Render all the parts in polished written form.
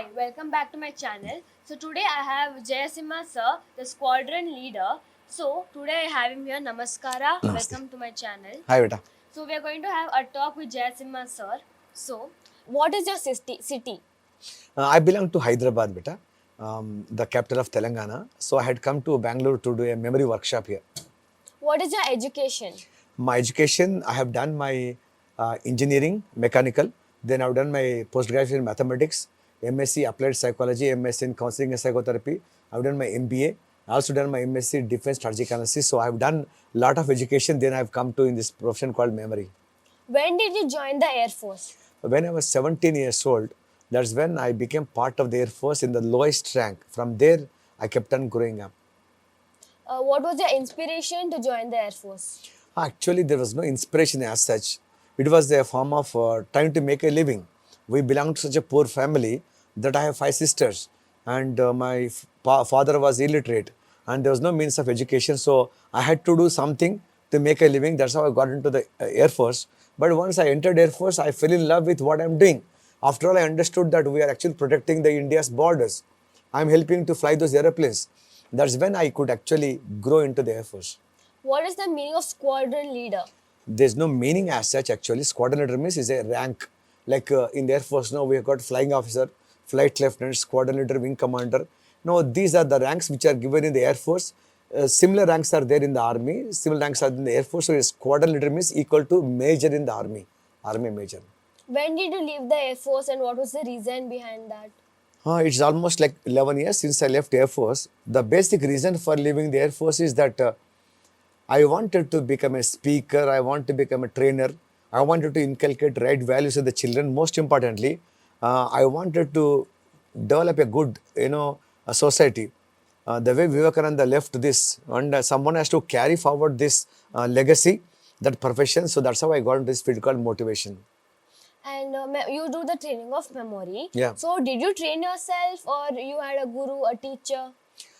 Hi, welcome back to my channel. So today I have Jayasimha sir, the squadron leader. So today I have him here. Namaskara. Namaste. Welcome to my channel. Hi, beta. So we are going to have a talk with Jayasimha sir. So, what is your city? I belong to Hyderabad, beta, the capital of Telangana. So I had come to Bangalore to do a memory workshop here. What is your education? My education, I have done my engineering, mechanical. Then I've done my postgraduate in mathematics, MSc Applied Psychology, MSc in Counseling and Psychotherapy. I've done my MBA. I also done my MSc Defense Strategic Analysis. So I've done a lot of education. Then I've come to in this profession called memory. When did you join the Air Force? When I was 17 years old, that's when I became part of the Air Force in the lowest rank. From there, I kept on growing up. What was your inspiration to join the Air Force? Actually, there was no inspiration as such. It was a form of trying to make a living. We belonged to such a poor family that I have five sisters, and my father was illiterate, and there was no means of education. So I had to do something to make a living. That's how I got into the Air Force. But once I entered Air Force, I fell in love with what I'm doing. After all, I understood that we are actually protecting the India's borders. I'm helping to fly those airplanes. That's when I could actually grow into the Air Force. What is the meaning of squadron leader? There's no meaning as such actually. Squadron leader means is a rank. Like in the Air Force now we have got flying officer, flight lieutenant, squadron leader, wing commander. No, these are the ranks which are given in the Air Force. Similar ranks are there in the army, similar ranks are in the Air Force. So a squadron leader means equal to major in the army, army major. When did you leave the Air Force and what was the reason behind that? It's almost like 11 years since I left Air Force. The basic reason for leaving the Air Force is that I wanted to become a speaker. I want to become a trainer. I wanted to inculcate right values in the children. Most importantly, I wanted to develop a good, a society. The way Vivekananda left this, and someone has to carry forward this legacy, that profession. So that's how I got into this field called motivation. And you do the training of memory. Yeah. So did you train yourself or you had a guru, a teacher?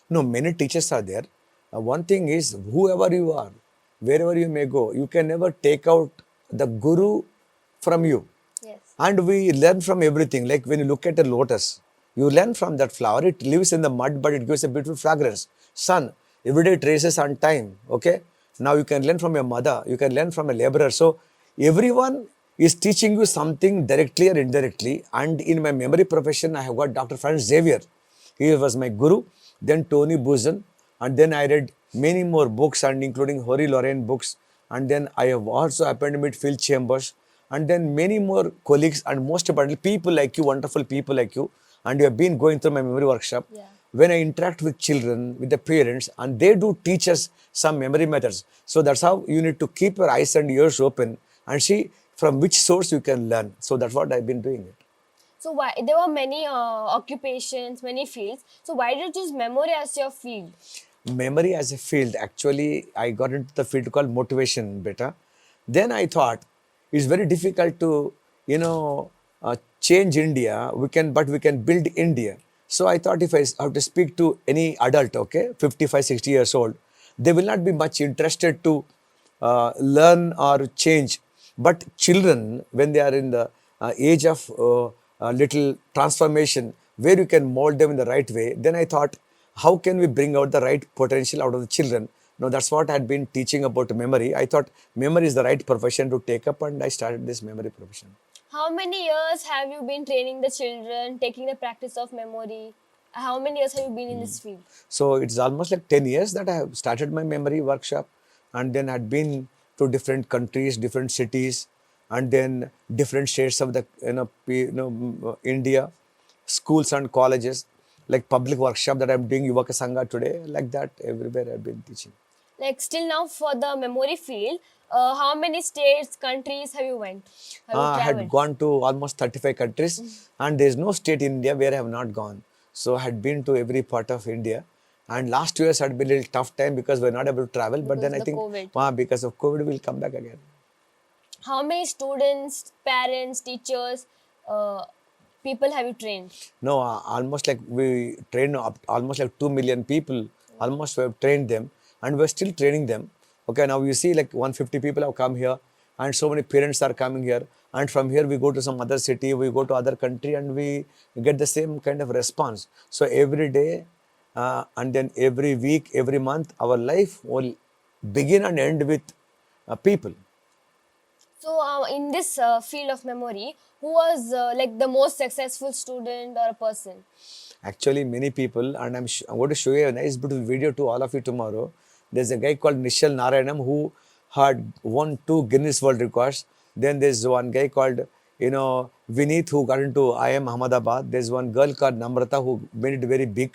No, many teachers are there. One thing is, whoever you are, wherever you may go, you can never take out the guru from you. Yes. And we learn from everything. Like when you look at a lotus, you learn from that flower. It lives in the mud, but it gives a beautiful fragrance. Sun, every day traces on time. Okay. Now you can learn from your mother. You can learn from a laborer. So everyone is teaching you something directly or indirectly. And in my memory profession, I have got Dr. Francis Xavier. He was my guru. Then Tony Buzan. And then I read many more books, and including Hori Lorraine books. And then I have also happened to meet Phil Chambers. And then many more colleagues, and most importantly, people like you, wonderful people like you. And you have been going through my memory workshop. Yeah. When I interact with children, with the parents, and they do teach us some memory methods. So that's how you need to keep your eyes and ears open and see from which source you can learn. So that's what I've been doing it. So why there were many occupations, many fields. So why did you choose memory as your field? Memory as a field, actually, I got into the field called motivation better. Then I thought it's very difficult to, change India. But we can build India. So I thought if I have to speak to any adult, okay, 55, 60 years old, they will not be much interested to learn or change. But children, when they are in the age of little transformation, where you can mold them in the right way, then I thought, how can we bring out the right potential out of the children? Now, that's what I had been teaching about memory. I thought memory is the right profession to take up, and I started this memory profession. How many years have you been training the children, taking the practice of memory? How many years have you been in this field? So it's almost like 10 years that I have started my memory workshop, and then had been to different countries, different cities, and then different states of the India, schools and colleges, like public workshop that I'm doing Yuvaka Sangha today, like that everywhere I've been teaching. Like still now for the memory field, how many states, countries have you went? Have you I had traveled? gone to almost 35 countries, and there's no state in India where I have not gone. So I had been to every part of India. And last 2 years had been a little tough time because we're not able to travel. But then Because I of the think COVID. because of COVID, we'll come back again. How many students, parents, teachers, people have you trained? No, almost like we trained almost like 2 million people. Almost we have trained them, and we're still training them. Okay, now you see like 150 people have come here, and so many parents are coming here, and from here we go to some other city, we go to other country, and we get the same kind of response. So every day, and then every week, every month, our life will begin and end with people. So, in this field of memory, who was like the most successful student or a person? Actually, many people, and I'm going to show you a nice beautiful video to all of you tomorrow. There's a guy called Nishal Narayanam who had won 2 Guinness World Records. Then there's one guy called, Vineet, who got into IIM Ahmedabad. There's one girl called Namrata who made it very big.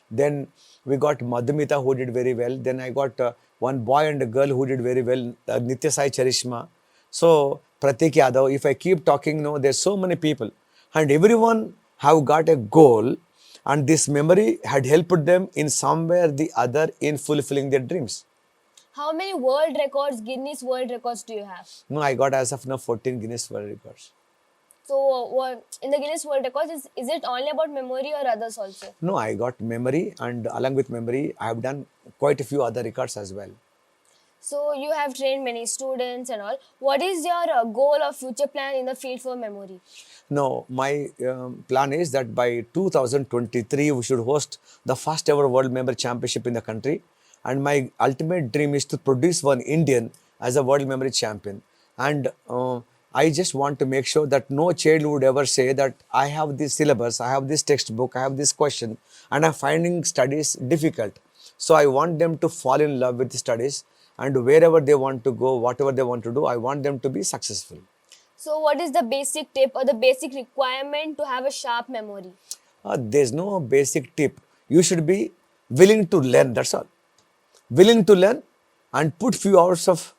Then we got Madhumita who did very well. Then I got one boy and a girl who did very well, Nitya Sai Charishma. So Pratik Yadav, if I keep talking, no, there's so many people, and everyone have got a goal, and this memory had helped them in somewhere the other in fulfilling their dreams. How many world records, Guinness World Records do you have? No, I got as of now 14 Guinness World Records. So, in the Guinness World Records, is it only about memory or others also? No, I got memory, and along with memory, I have done quite a few other records as well. So, you have trained many students and all. What is your goal or future plan in the field for memory? No, my plan is that by 2023 we should host the first ever World Memory Championship in the country, and my ultimate dream is to produce one Indian as a World Memory Champion. And I just want to make sure that no child would ever say that I have this syllabus, I have this textbook, I have this question, and I'm finding studies difficult. So I want them to fall in love with the studies, and wherever they want to go, whatever they want to do, I want them to be successful. So, what is the basic tip or the basic requirement to have a sharp memory? There's no basic tip. You should be willing to learn, that's all. Willing to learn and put few hours of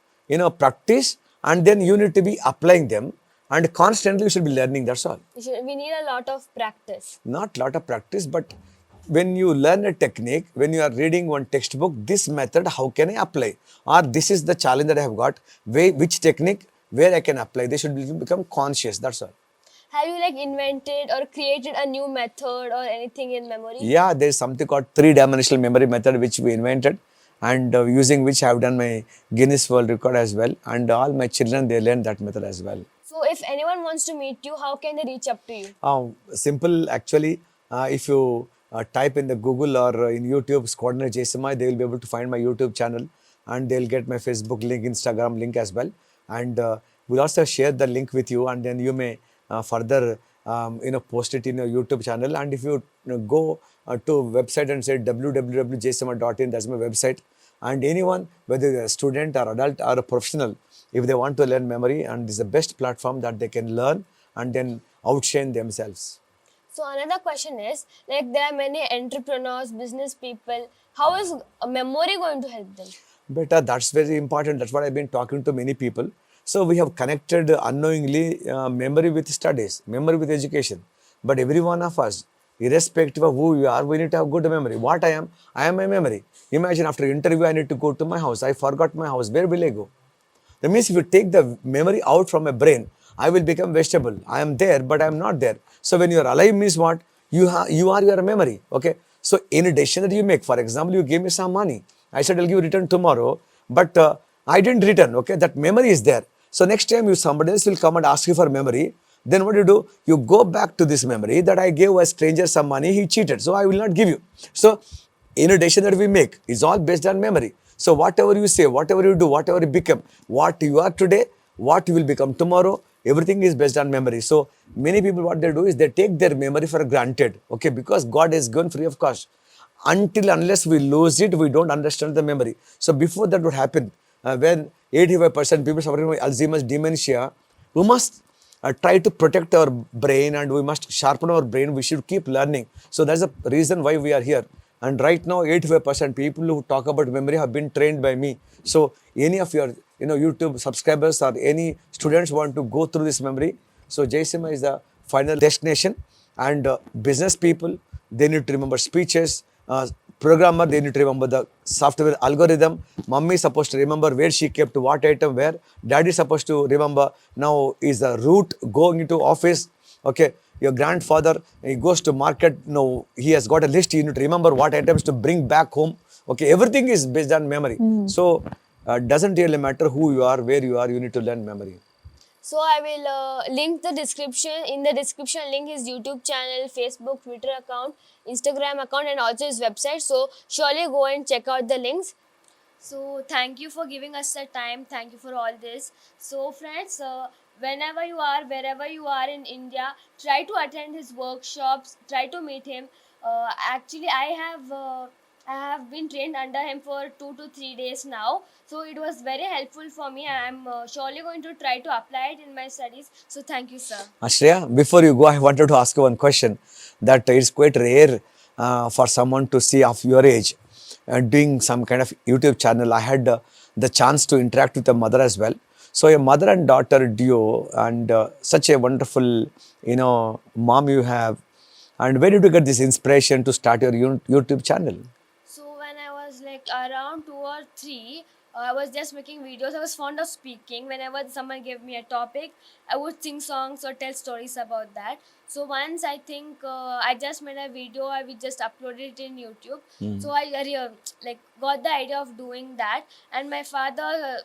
practice, and then you need to be applying them, and constantly you should be learning, that's all. We need a lot of practice. Not lot of practice, but when you learn a technique, when you are reading one textbook, this method, how can I apply? Or this is the challenge that I have got, which technique, where I can apply. They should become conscious, that's all. Have you like invented or created a new method or anything in memory? Yeah, there's something called 3-dimensional memory method which we invented, and using which I have done my Guinness World Record as well, and all my children, they learn that method as well. So if anyone wants to meet you, how can they reach up to you? Simple actually. If you type in the Google or in YouTube Squadron Jayasimha, they will be able to find my YouTube channel, and they'll get my Facebook link, Instagram link as well, and we'll also share the link with you, and then you may further post it in your YouTube channel. And if you go to website and say www.jayasimha.in, that's my website, and anyone, whether you're a student or adult or a professional, if they want to learn memory, and this is the best platform that they can learn and then outshine themselves. So another question is, like there are many entrepreneurs, business people. How is memory going to help them? Beta, that's very important. That's what I've been talking to many people. So we have connected unknowingly memory with studies, memory with education. But every one of us, irrespective of who you are, we need to have good memory. What I am my memory. Imagine after interview, I need to go to my house. I forgot my house. Where will I go? That means if you take the memory out from my brain, I will become vegetable. I am there, but I am not there. So when you are alive means what? You are your memory. Okay. So any decision that you make, for example, you gave me some money. I said I'll give you return tomorrow, but I didn't return. Okay. That memory is there. So next time somebody else will come and ask you for memory. Then what do? You go back to this memory that I gave a stranger some money, he cheated, so I will not give you. So any decision that we make is all based on memory. So whatever you say, whatever you do, whatever you become, what you are today, what you will become tomorrow, everything is based on memory. So many people, what they do is they take their memory for granted, okay, because God is given free of cost. Unless we lose it, we don't understand the memory. So before that would happen, when 85% people suffering from Alzheimer's dementia, we must try to protect our brain, and we must sharpen our brain. We should keep learning. So that's the reason why we are here. And right now, 85% people who talk about memory have been trained by me. So any of your YouTube subscribers or any students want to go through this memory, so Jayasimha is the final destination. And business people, they need to remember speeches. Programmer, they need to remember the software algorithm. Mummy is supposed to remember where she kept what item where. Daddy is supposed to remember now is the route going into office. Okay, your grandfather, he goes to market. No, he has got a list. You need to remember what items to bring back home. Okay, everything is based on memory. So doesn't really matter who you are, where you are, you need to learn memory. So I will link the description. In the description, link his YouTube channel, Facebook, Twitter account, Instagram account, and also his website. So surely go and check out the links. So thank you for giving us the time. Thank you for all this. So friends, whenever you are, wherever you are in India, try to attend his workshops. Try to meet him. Actually, I have been trained under him for 2 to 3 days now. So it was very helpful for me. I am surely going to try to apply it in my studies. So thank you, sir. Shreya, before you go, I wanted to ask you one question that it's quite rare for someone to see of your age doing some kind of YouTube channel. I had the chance to interact with your mother as well. So a mother and daughter duo, and such a wonderful, mom you have. And where did you get this inspiration to start your YouTube channel? So when I was like around 2 or 3, I was just making videos. I was fond of speaking. Whenever someone gave me a topic, I would sing songs or tell stories about that. So once I think I just made a video, I would just uploaded it in YouTube. So like got the idea of doing that, and my father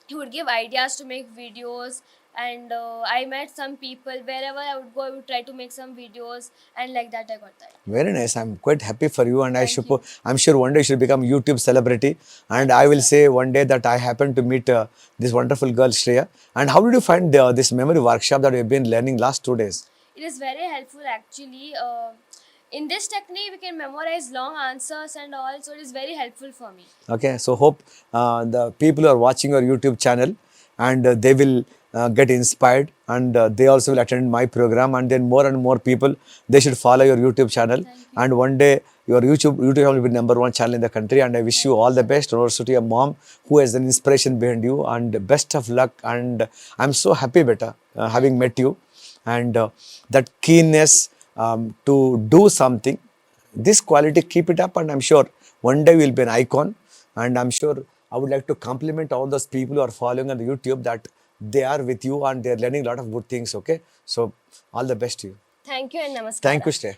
he would give ideas to make videos, and I met some people wherever I would go. I would try to make some videos, and like that I got that. Very nice. I'm quite happy for you, and Thank you. I'm sure one day you should become YouTube celebrity. And Thank I you, will sir. say one day that I happened to meet this wonderful girl Shreya. And how did you find this memory workshop that you've been learning last 2 days? It is very helpful actually. In this technique, we can memorize long answers and all, so it is very helpful for me. Okay, so hope the people who are watching your YouTube channel, and they will get inspired, and they also will attend my program, and then more and more people, they should follow your YouTube channel. Thank you. And one day your YouTube channel will be #1 channel in the country, and I wish you all the best, and also to your mom who has an inspiration behind you, and best of luck. And I'm so happy, beta, having met you, and that keenness to do something, this quality, keep it up, and I'm sure one day you'll be an icon. And I'm sure I would like to compliment all those people who are following on the YouTube, that they are with you and they're learning a lot of good things. Okay, so all the best to you. Thank you and Thank namaskar. you, Shreya.